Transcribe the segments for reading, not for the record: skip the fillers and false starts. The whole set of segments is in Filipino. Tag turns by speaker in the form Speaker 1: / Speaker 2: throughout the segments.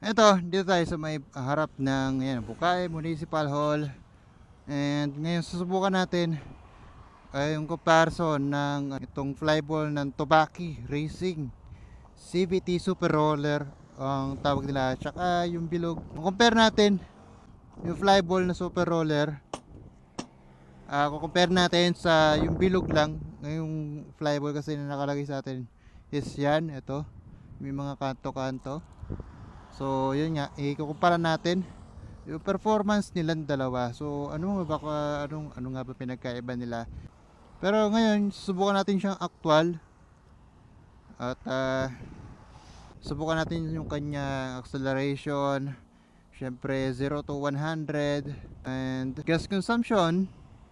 Speaker 1: Ito, dito tayo sa may harap ng Bukay Municipal Hall. And ngayon susubukan natin ay yung comparison ng itong flyball ng Tobaki Racing CVT Super Roller ang tawag nila, tsaka yung bilog. Compare natin yung flyball na Super Roller, compare natin sa yung bilog lang. Ngayong flyball kasi na nakalagay sa atin is yan, ito may mga kanto-kanto. So yun nga, ikukumpara natin yung performance nilang dalawa. So ano nga ba pinagkaiba nila? Pero ngayon subukan natin siyang actual at subukan natin yung kanya acceleration, syempre 0 to 100 and gas consumption.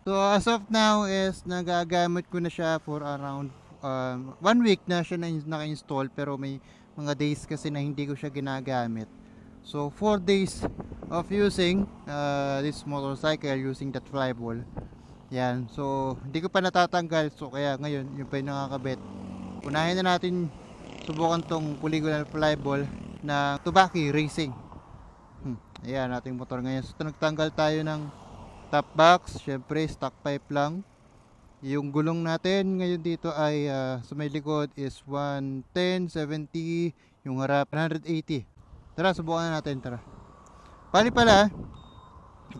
Speaker 1: So as of now is nagagamit ko na siya for around 1 week na siya naka-install, pero may mga days kasi na hindi ko siya ginagamit. So 4 days of using this motorcycle using that flyball. Yan, so hindi ko pa natatanggal, so kaya ngayon yung pa yung nakakabit. Unahin na natin subukan tong polygonal flyball na Tobaki Racing. Ayan, ating motor ngayon. So nagtanggal tayo ng top box, syempre stock pipe lang. Yung gulong natin ngayon dito ay sa may likod is 110, 70, yung harap 180. Tara, subukan na natin, tara. Bali pala,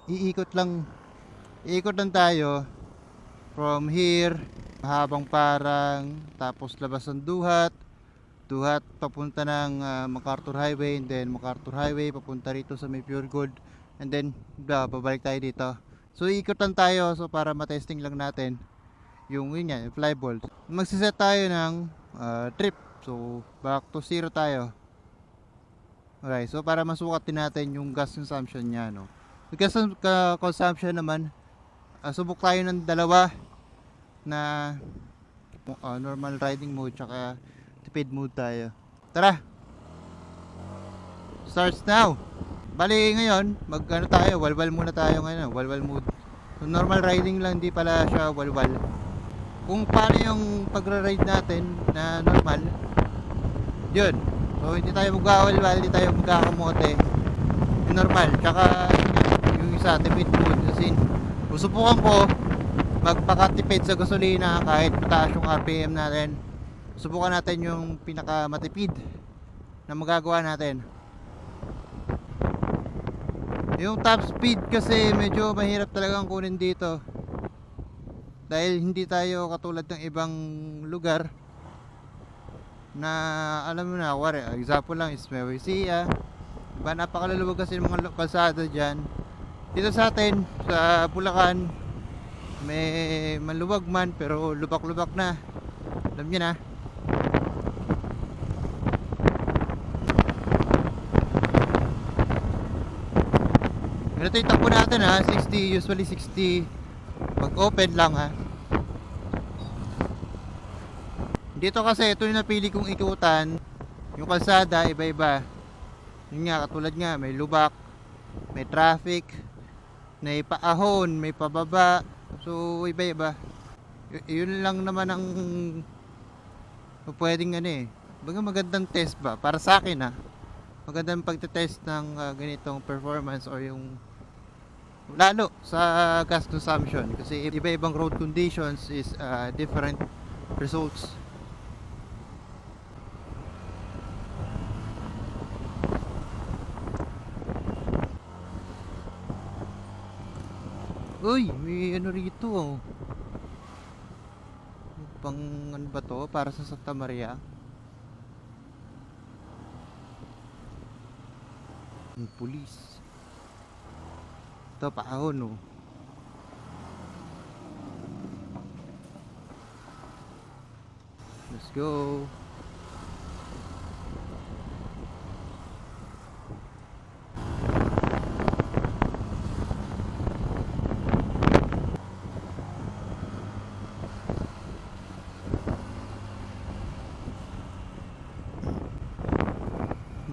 Speaker 1: iikot lang tayo from here, habang parang, tapos labas ng duhat papunta ng MacArthur Highway, and then MacArthur Highway papunta rito sa may Pure Gold, and then babalik tayo dito. So iikot lang tayo, so para matesting lang natin yung flyball. Magsiset tayo ng trip, so back to 0 tayo. Okay, so para masukat din natin yung gas consumption niya, no. Yung gas consumption naman, subok tayo ng dalawa na normal riding mode tsaka tipid mode tayo. Tara, starts now. Bali ngayon tayo, walwal muna tayo ngayon, walwal mode. So normal riding lang, hindi pala siya walwal. Kung paano yung pagra-ride natin na normal, yun. So hindi tayo magwawalwal, hindi tayo magkakamote, yung normal. Tsaka yung isa, tipid mode, kasi susubukan ko magpakatipid sa gasolina kahit mataas yung RPM natin. Subukan natin yung pinakamatipid na magagawa natin. Yung top speed kasi medyo mahirap talagang kunin dito, dahil hindi tayo katulad ng ibang lugar na alam mo na, example lang is Nueva Ecija, diba, napakalalawag kasi ng mga kalsada dyan. Dito sa atin sa Bulacan, may maluwag man pero lubak-lubak na, alam nyo na. Ganito yung takbo natin, 60, usually 60 pag open lang, Dito kasi ito yung napili kong ikutan. Yung kalsada iba-iba. Yun nga, katulad nga, may lubak, may traffic, may paahon, may pababa. So iba-iba. Yun lang naman ang pwedeng magandang test ba para sa akin, magandang pagte-test ng ganitong performance, or yung lalo sa gas consumption, kasi iba-ibang road conditions is different results. Uy, may rito, pang ano ba to, para sa Santa Maria. Ang pulis. Ito paahon, let's go.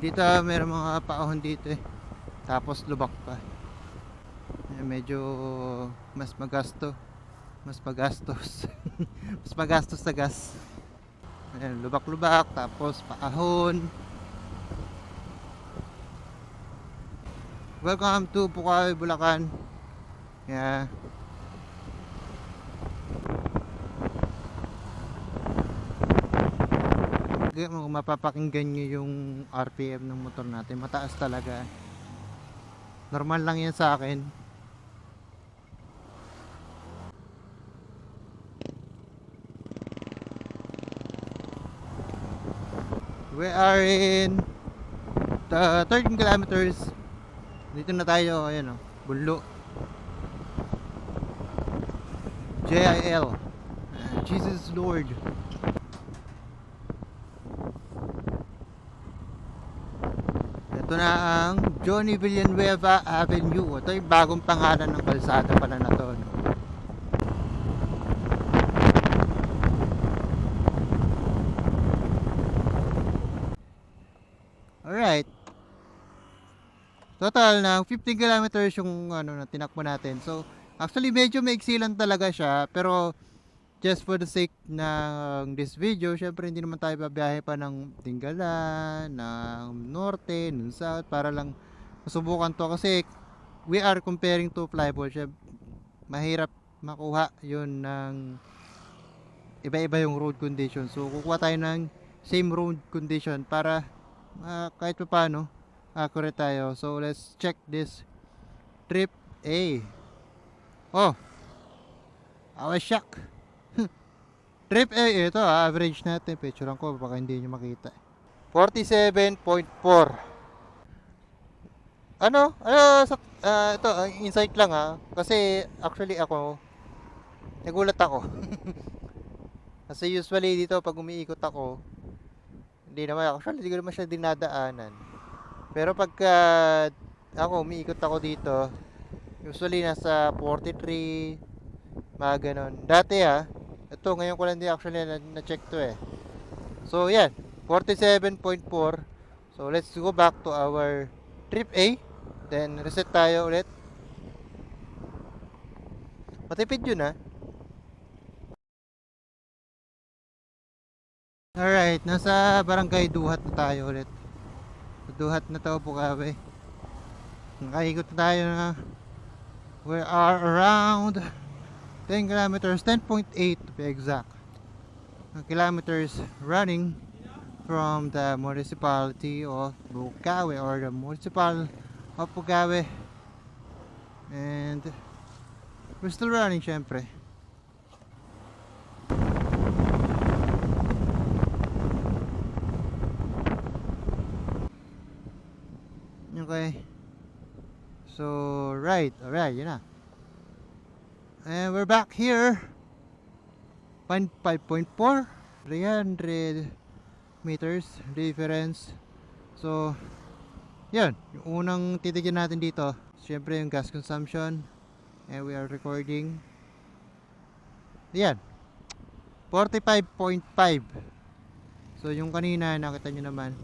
Speaker 1: Dito mayroong mga paahon dito, tapos lubak pa. Medyo mas magastos mas magastos sa gas. Ayan, lubak-lubak, tapos paahon. Welcome to Pukawi, Bulacan. Yeah. Kung mapapakinggan nyo yung RPM ng motor natin, mataas talaga. Normal lang yan sa akin. We are in the 13 kilometers. Dito na tayo, ayan o, Bunlo. JIL, Jesus Lord. Ito na ang Johnny Villanueva Avenue. Ito yung bagong pangalan ng kalsada pala na to, no? Alright. Total ng 15 kilometers yung ano na tinakbo natin. So, actually medyo maiksi lang talaga siya, pero just for the sake ng this video, syempre hindi naman tayo babiyahe pa ng Tinggalan, ng Norte, ng South para lang masubukan to kasi we are comparing to flyball. Syempre, mahirap makuha yun ng iba-iba yung road condition. So, kukuha tayo ng same road condition para kahit pa paano accurate tayo. So let's check this trip A. Oh, I was shocked. Trip A ito, average natin. Picturean ko baka hindi nyo makita. 47.4. Ito insight lang kasi actually ako nagulat ako. Kasi usually dito pag umiikot ako, hindi ko naman siya dinadaanan. Pero pagka ako umiikot ako dito, usually nasa 43, mga ganon. Dati ito ngayon ko lang din actually na-check to eh. So yan, 47.4. So let's go back to our trip A. Then reset tayo ulit. Matipid yun Alright, nasa Barangay Duhat na tayo ulit. Duhat na to, Pukawi. Nakaikot na tayo na we are around 10 kilometers, 10.8 to be exact kilometers running from the municipality of Pukawi or the municipal of Pukawi, and we're still running syempre. Okay, so alright, yun na. And we're back here. 5.4, 300 meters difference. So yun, yung unang titigyan natin dito syempre yung gas consumption, and we are recording. Yan, 45.5. So yung kanina nakita nyo naman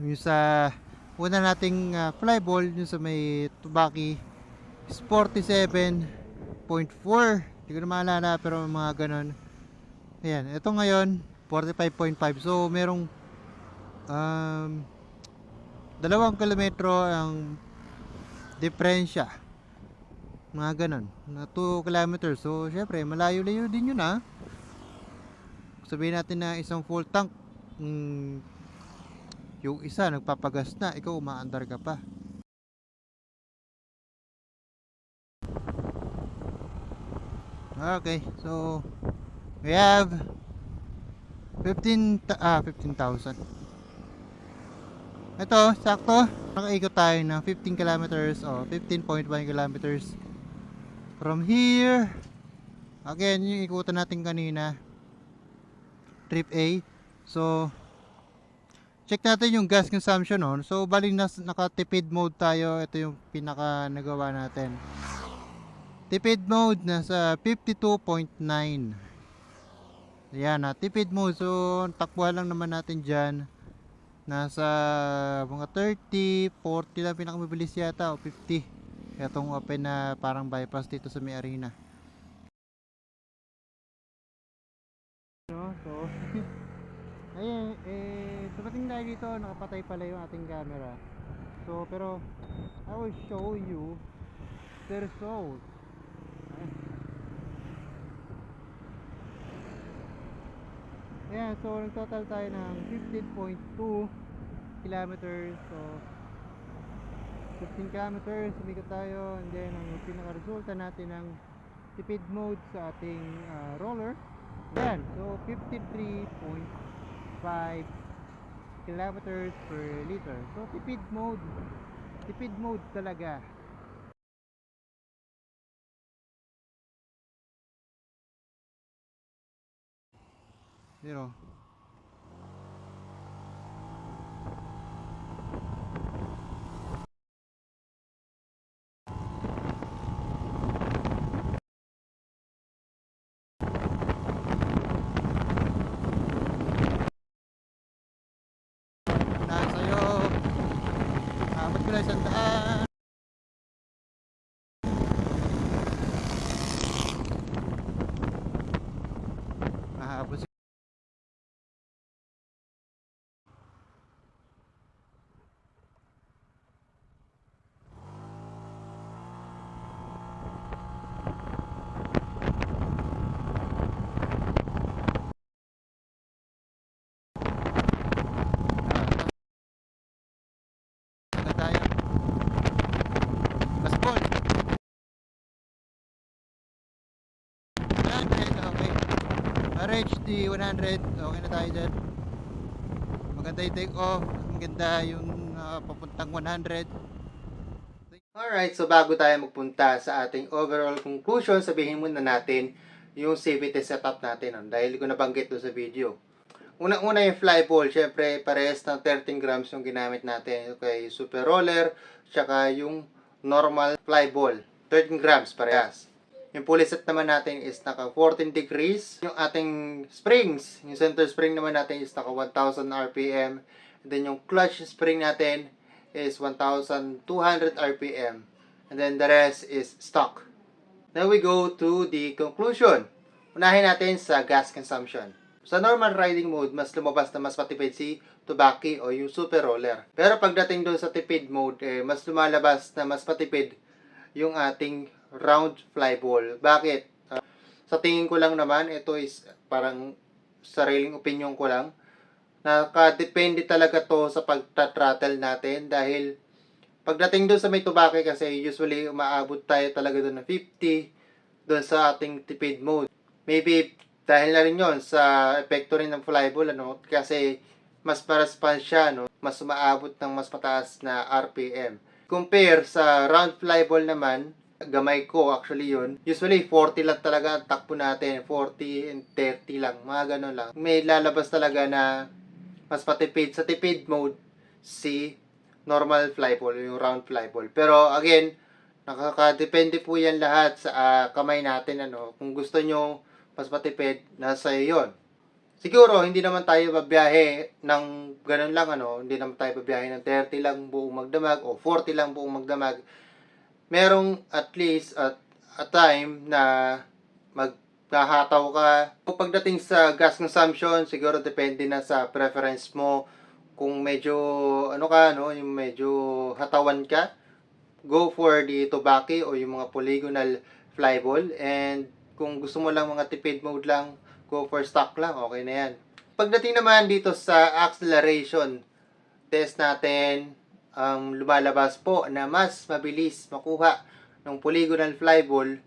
Speaker 1: yung sa una nating flyball, yung sa may Tubaki is 47.4. Hindi ko na maalala pero mga ganon. Ayan, ito ngayon 45.5. So merong 2 kilometro ang diferensya, mga ganon, na 2 kilometers. So syempre malayo-layo din yun sabihin natin na isang full tank, yung isa nagpapagas na, ikaw umaandar ka pa. Okay, so we have 15,000. Ito, sakto. Nakaikot tayo ng 15 kilometers o 15.1 kilometers from here. Again, yung ikutan natin kanina, trip A. So check natin yung gas consumption So bali naka-tipid mode tayo. Ito yung pinaka nagawa natin. Tipid mode nasa 52.9. Ayan tipid mode. So takbuhan lang naman natin dyan. Nasa mga 30, 40 lang pinakamabilis yata o 50. Itong open na parang bypass dito sa may arena. So ayun, dumating tayo dito, nakapatay pala yung ating camera. So, pero I will show you the result. Ayan, so nag-total tayo ng 15.2 kilometers. So, 15 kilometers, umikot tayo. And then, ang pinaka-resulta natin ng tipid mode sa ating roller. Ayan, so 53.5 kilometers per liter. So, tipid mode talaga. Zero. Sa'yo, abot ko lang 100. Mahabos. Na tayo. Mas ball. 100, okay. RH the 100, okay na tayo dyan. Maganda yung take off. Maganda yung papuntang 100. Alright, so bago tayo magpunta sa ating overall conclusion, sabihin muna natin yung safety setup natin. Dahil ko nabanggit doon sa video. Unang-una yung fly ball. Syempre, parehas ng 13 grams yung ginamit natin. Okay, super roller, tsaka yung normal fly ball. 13 grams parehas. Yung pulley set naman natin is naka 14 degrees. Yung ating springs, yung center spring naman natin is naka 1000 RPM. And then yung clutch spring natin is 1200 RPM. And then the rest is stock. Now we go to the conclusion. Unahin natin sa gas consumption. Sa normal riding mode, mas lumabas na mas matipid si Tobaki o yung super roller. Pero pagdating doon sa tipid mode, mas lumalabas na mas matipid yung ating round fly ball. Bakit? Sa tingin ko lang naman, ito is parang sariling opinion ko lang. Nakadepende talaga to sa pagta-throttle natin dahil pagdating doon sa may Tobaki kasi usually umaabot tayo talaga doon ng 50 doon sa ating tipid mode. Maybe dahil na rin yon sa epekto rin ng flyball, ano, kasi mas ma-response siya, no? Mas umaabot ng mas mataas na RPM. Compare sa round flyball naman, gamay ko actually yon. Usually 40 lang talaga ang takbo natin, 40 and 30 lang, mga ganun lang. May lalabas talaga na mas matipid sa tipid mode si normal flyball, yung round flyball. Pero again, nakakadepende po yan lahat sa kamay natin, ano. Kung gusto nyo mas matipid, nasa iyo yun. Siguro, hindi naman tayo babiyahe ng ganun lang, ano. Hindi naman tayo babiyahe ng 30 lang buong magdamag o 40 lang buong magdamag. Merong at least at a time na maghahataw ka. Pagdating sa gas consumption, siguro depende na sa preference mo. Kung medyo, ano ka, no, yung medyo hatawan ka, go for the Tobaki o yung mga polygonal flyball. And kung gusto mo lang mga tipid mode lang, go for stock lang, okay na yan. Pagdating naman dito sa acceleration, test natin, ang lumalabas po na mas mabilis makuha ng polygonal flyball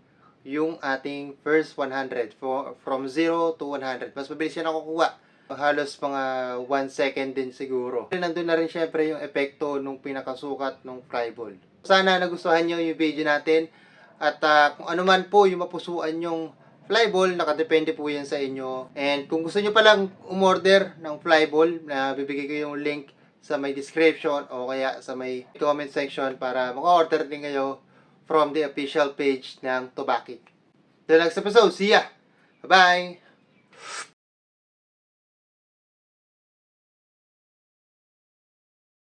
Speaker 1: yung ating first 100 from 0 to 100. Mas mabilis siya nakukuha. Halos mga 1 second din siguro. Nandun na rin syempre yung epekto nung pinakasukat ng flyball. Sana nagustuhan nyo yung video natin. At kung ano man po yung mapusuan yung flyball, nakadepende po yan sa inyo. And kung gusto nyo palang umorder ng flyball, na bibigay ko yung link sa may description o kaya sa may comment section para maka-order din kayo from the official page ng Tobaki. The next episode, see ya! Bye-bye!